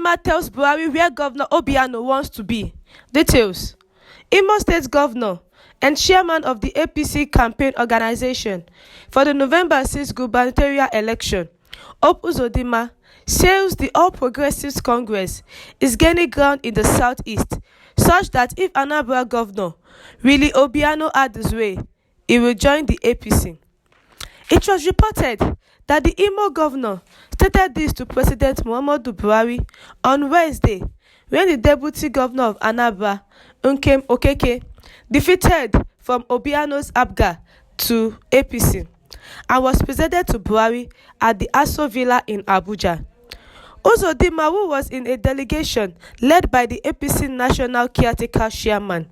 Uzodinma tells Buhari where Governor Obiano wants to be. Details: Imo State Governor and chairman of the APC campaign organization for the November 6 gubernatorial election, Uzodinma, says the All Progressives Congress is gaining ground in the southeast, such that if Anambra Governor Willie Obiano had his way, he will join the APC. It was reported that the Imo governor stated this to President Muhammadu Buhari on Wednesday when the deputy governor of Anambra, Nkem Okeke, defeated from Obiano's Abga to APC and was presented to Buhari at the Aso Villa in Abuja. Uzodinma, who was in a delegation led by the APC National Caretaker Chairman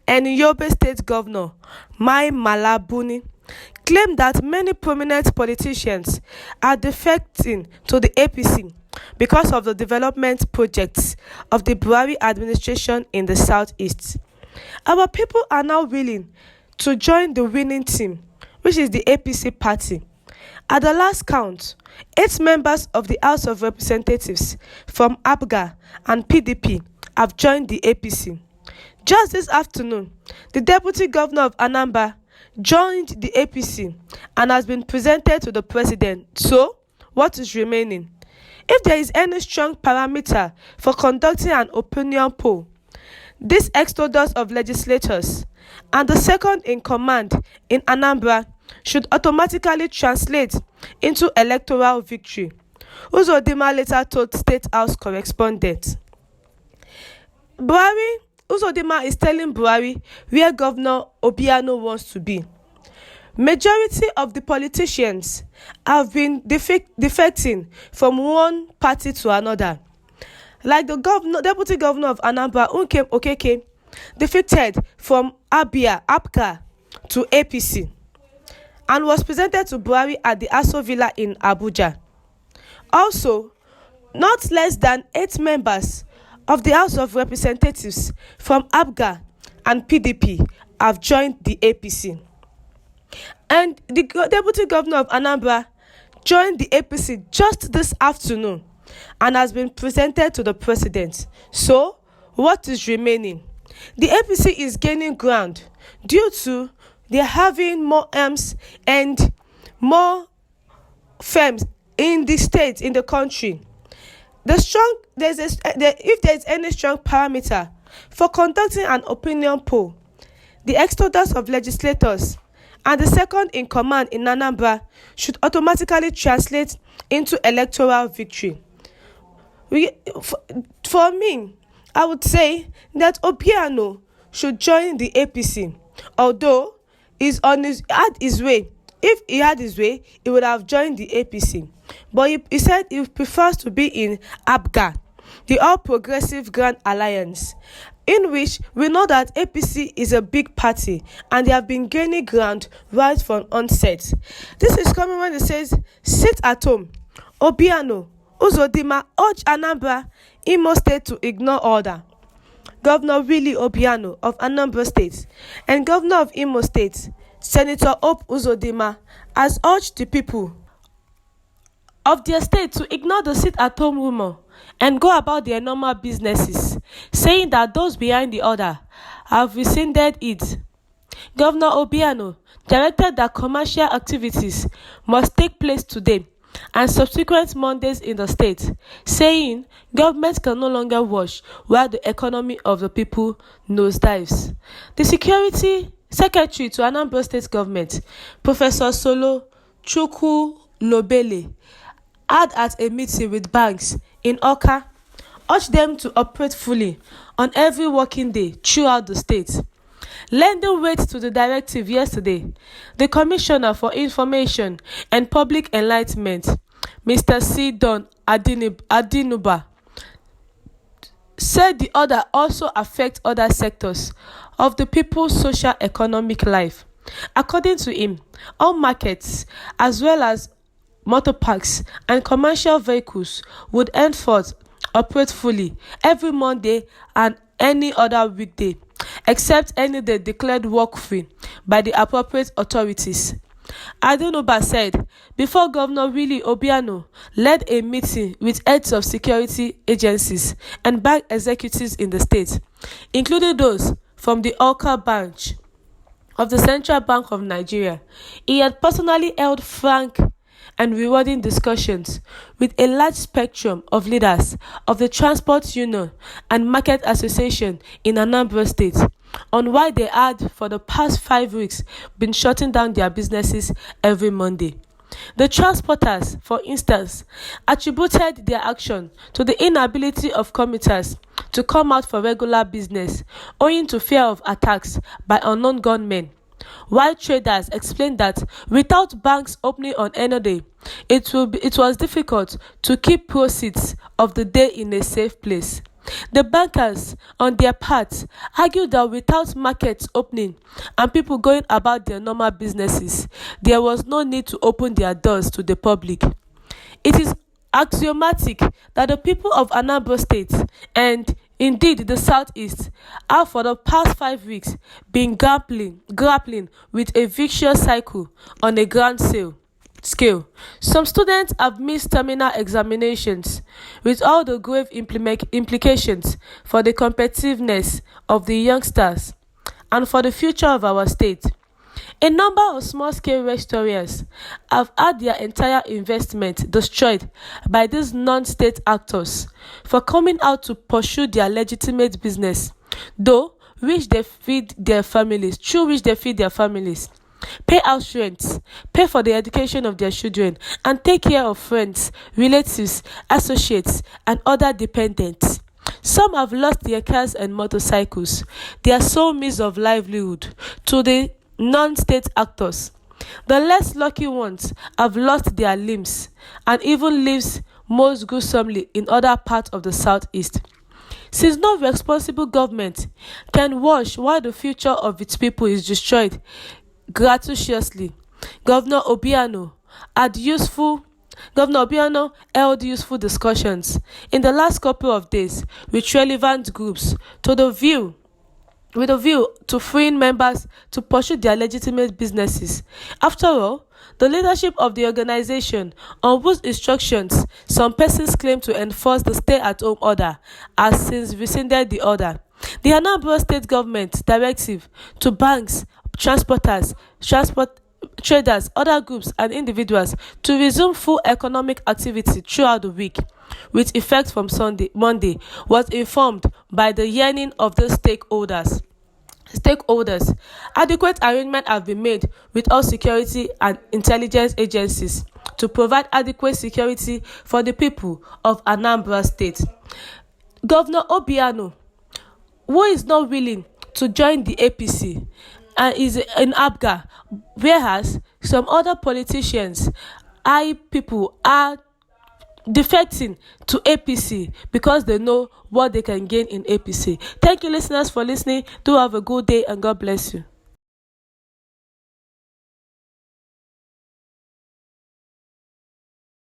and Yobe State Governor Mai Mala Buni, claimed that many prominent politicians are defecting to the APC because of the development projects of the Buhari administration in the southeast. Our people are now willing to join the winning team, which is the APC party. At the last count, 8 members of the House of Representatives from APGA and PDP have joined the APC. Just this afternoon, the Deputy Governor of Anambra joined the APC and has been presented to the president. So, what is remaining? If there is any strong parameter for conducting an opinion poll, this exodus of legislators and the second in command in Anambra should automatically translate into electoral victory, Uzodinma later told State House correspondent. Uzodinma is telling Buhari where Governor Obiano wants to be. Majority of the politicians have been defecting from one party to another. Like the deputy governor of Anambra, Nkem Okeke, defected from APGA to APC and was presented to Buhari at the Aso Villa in Abuja. Also, not less than 8 members of the House of Representatives from APGA and PDP have joined the APC. And the deputy governor of Anambra joined the APC just this afternoon and has been presented to the president. So, what is remaining? The APC is gaining ground due to they having more arms and more firms in the state, in the country. If there is any strong parameter for conducting an opinion poll, the exodus of legislators and the second in command in Anambra should automatically translate into electoral victory. For me, I would say that Obiano should join the APC, although had his way. If he had his way, he would have joined the APC. But he said he prefers to be in APGA, the All Progressive Grand Alliance, in which we know that APC is a big party and they have been gaining ground right from onset. This is coming when it says, sit at home. Obiano, Uzodinma urge Anambra, Imo State to ignore order. Governor Willie Obiano of Anambra State and Governor of Imo State, Senator Uzodinma, has urged the people of their state to ignore the sit-at-home rumor and go about their normal businesses, saying that those behind the order have rescinded it. Governor Obiano directed that commercial activities must take place today and subsequent Mondays in the state, saying government can no longer watch while the economy of the people nosedives. The Security Secretary to Anambra State Government, Professor Solo Chukwu Lobele, had at a meeting with banks in Awka, urged them to operate fully on every working day throughout the state. Lending weight to the directive yesterday, the Commissioner for Information and Public Enlightenment, Mr. Sidon Adinuba, said the order also affects other sectors of the people's socio-economic life. According to him, all markets, as well as motor parks and commercial vehicles, would henceforth operate fully every Monday and any other weekday, except any day declared work-free by the appropriate authorities. Adenuba said before Governor Willie Obiano led a meeting with heads of security agencies and bank executives in the state, including those from the Awka branch of the Central Bank of Nigeria. He had personally held frank and rewarding discussions with a large spectrum of leaders of the Transport Union and Market Association in Anambra State on why they had, for the past 5 weeks, been shutting down their businesses every Monday. The transporters, for instance, attributed their action to the inability of commuters to come out for regular business owing to fear of attacks by unknown gunmen, while traders explained that without banks opening on any day, it was difficult to keep proceeds of the day in a safe place. The bankers, on their part, argued that without markets opening and people going about their normal businesses, there was no need to open their doors to the public. It is axiomatic that the people of Anambra State, and indeed the Southeast, have for the past 5 weeks been grappling with a vicious cycle on a grand scale. Some students have missed terminal examinations, with all the grave implications for the competitiveness of the youngsters and for the future of our state. A number of small-scale restaurants have had their entire investment destroyed by these non-state actors for coming out to pursue their legitimate business, through which they feed their families, pay house rents, pay for the education of their children, and take care of friends, relatives, associates, and other dependents. Some have lost their cars and motorcycles, their sole means of livelihood, to the non-state actors. The less lucky ones have lost their limbs, and even lives most gruesomely in other parts of the Southeast. Since no responsible government can watch while the future of its people is destroyed gratuitously, Governor Obiano held useful discussions in the last couple of days with relevant groups with a view to freeing members to pursue their legitimate businesses. After all, the leadership of the organization, on whose instructions some persons claim to enforce the stay-at-home order, has since rescinded the order. The Anambra State government directive to banks, traders, other groups and individuals to resume full economic activity throughout the week, with effect from Monday, was informed by the yearning of the stakeholders. Adequate arrangements have been made with all security and intelligence agencies to provide adequate security for the people of Anambra State. Governor Obiano, who is not willing to join the APC, and is in Abga, whereas some other politicians, people are defecting to APC because they know what they can gain in APC. Thank you, listeners, for listening. Do have a good day and God bless you.